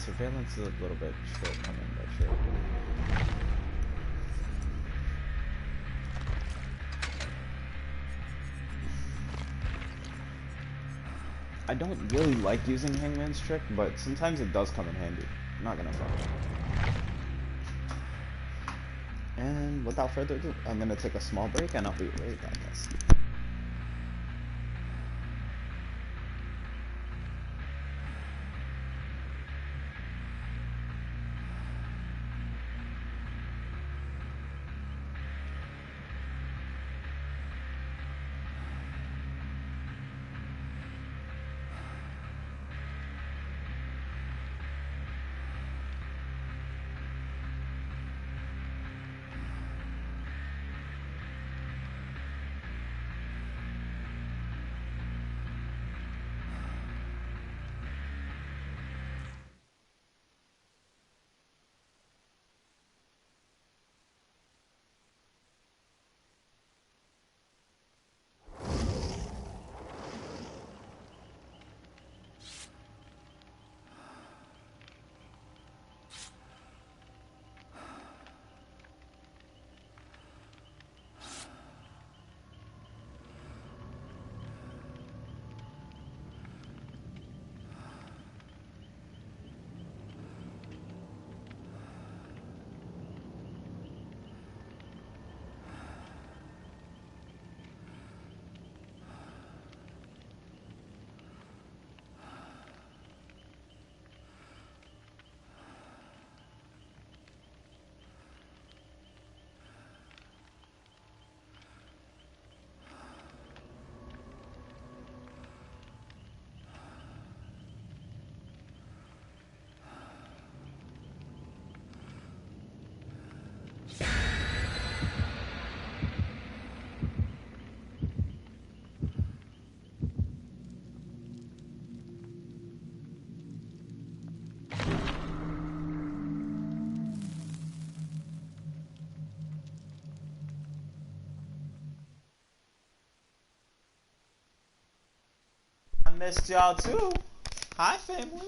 Surveillance is a little bit shortcoming, but sure. I don't really like using Hangman's Trick, but sometimes it does come in handy. I'm not gonna front. And without further ado, I'm gonna take a small break and I'll be right back, guys. I missed y'all too. Hi, family.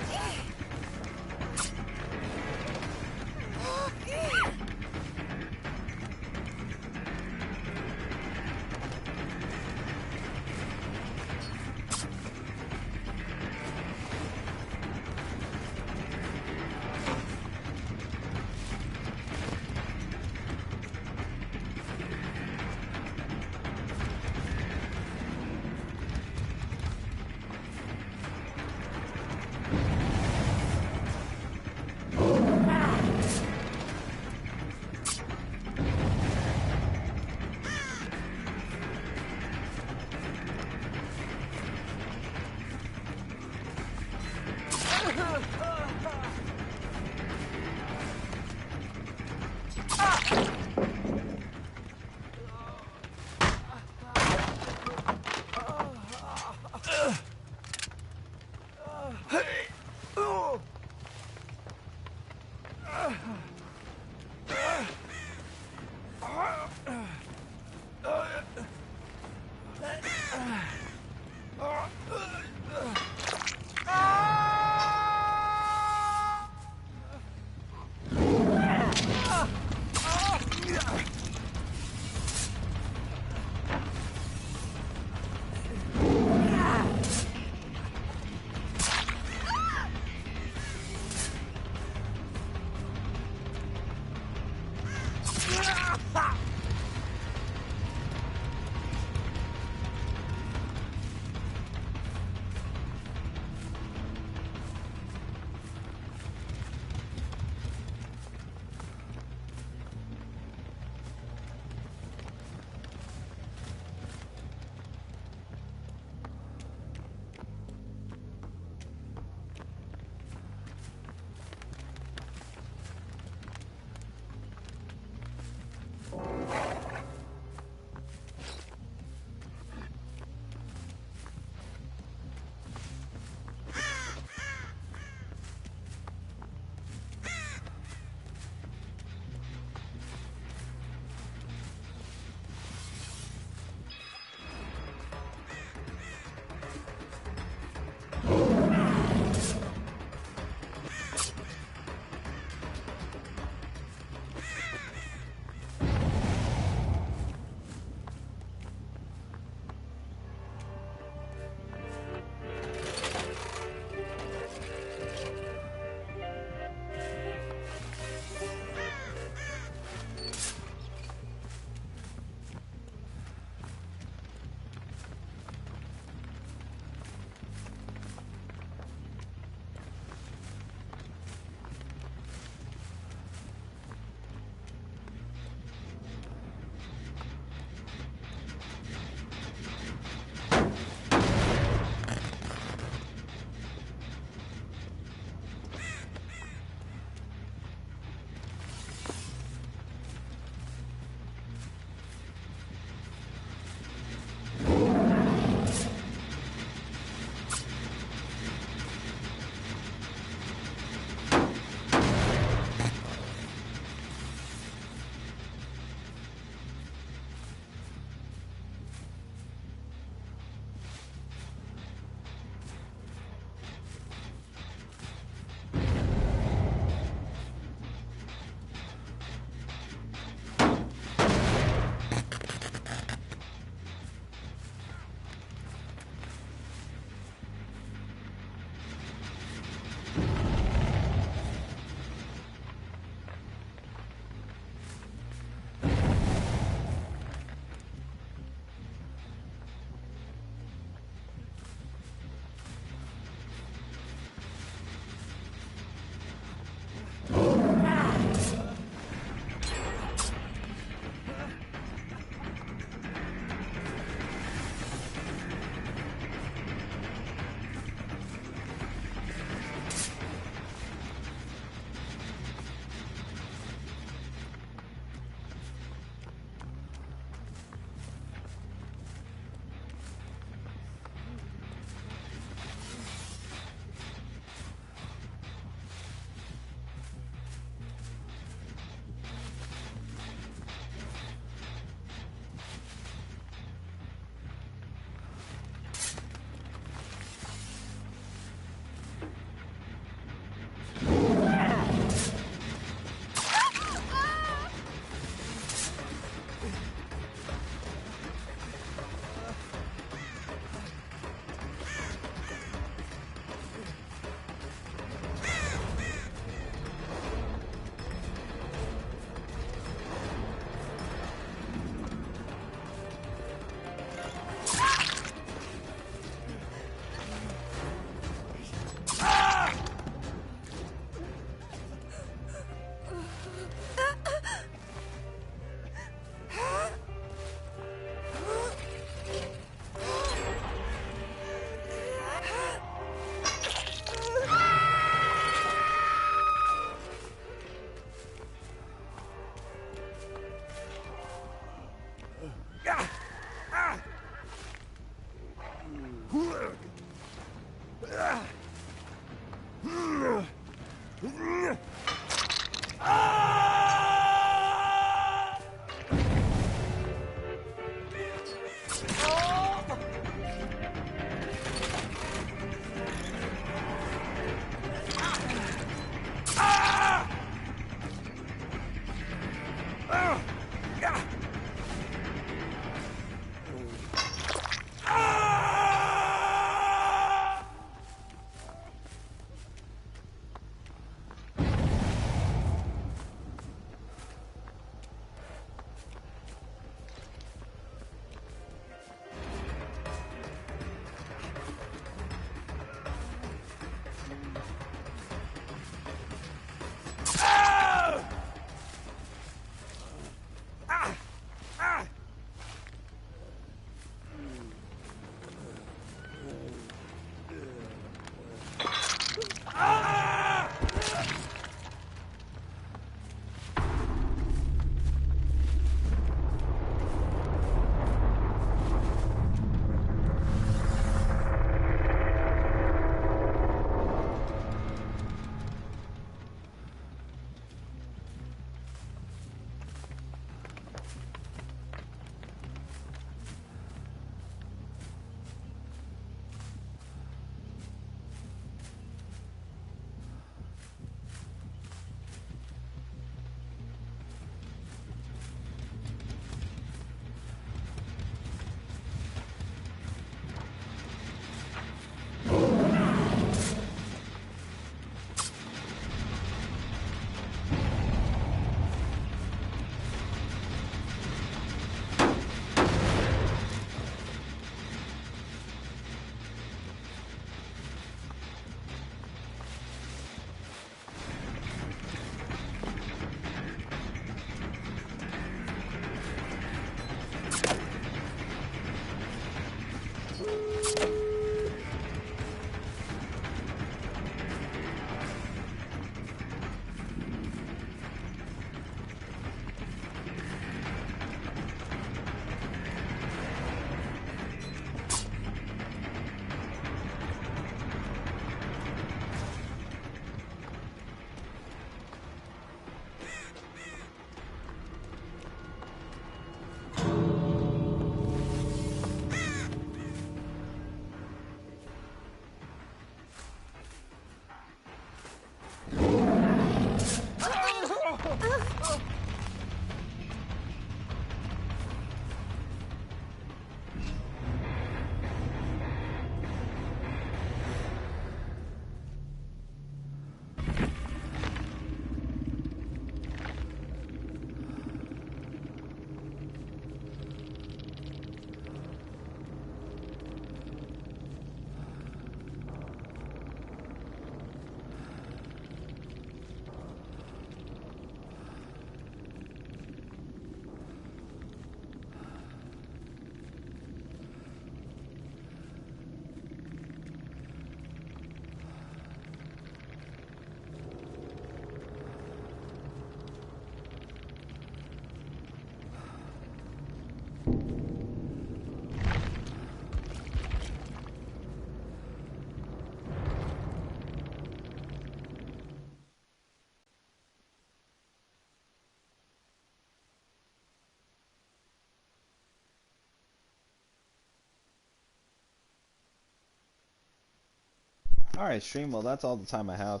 Alright, stream, well, that's all the time I have.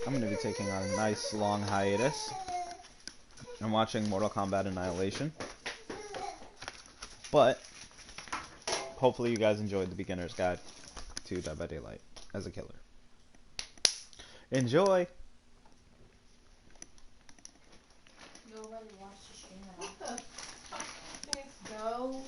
I'm going to be taking a nice long hiatus. I'm watching Mortal Kombat Annihilation. But, hopefully you guys enjoyed the beginner's guide to Dead by Daylight as a killer. Enjoy! Nobody wants to stream it. Thanks, go.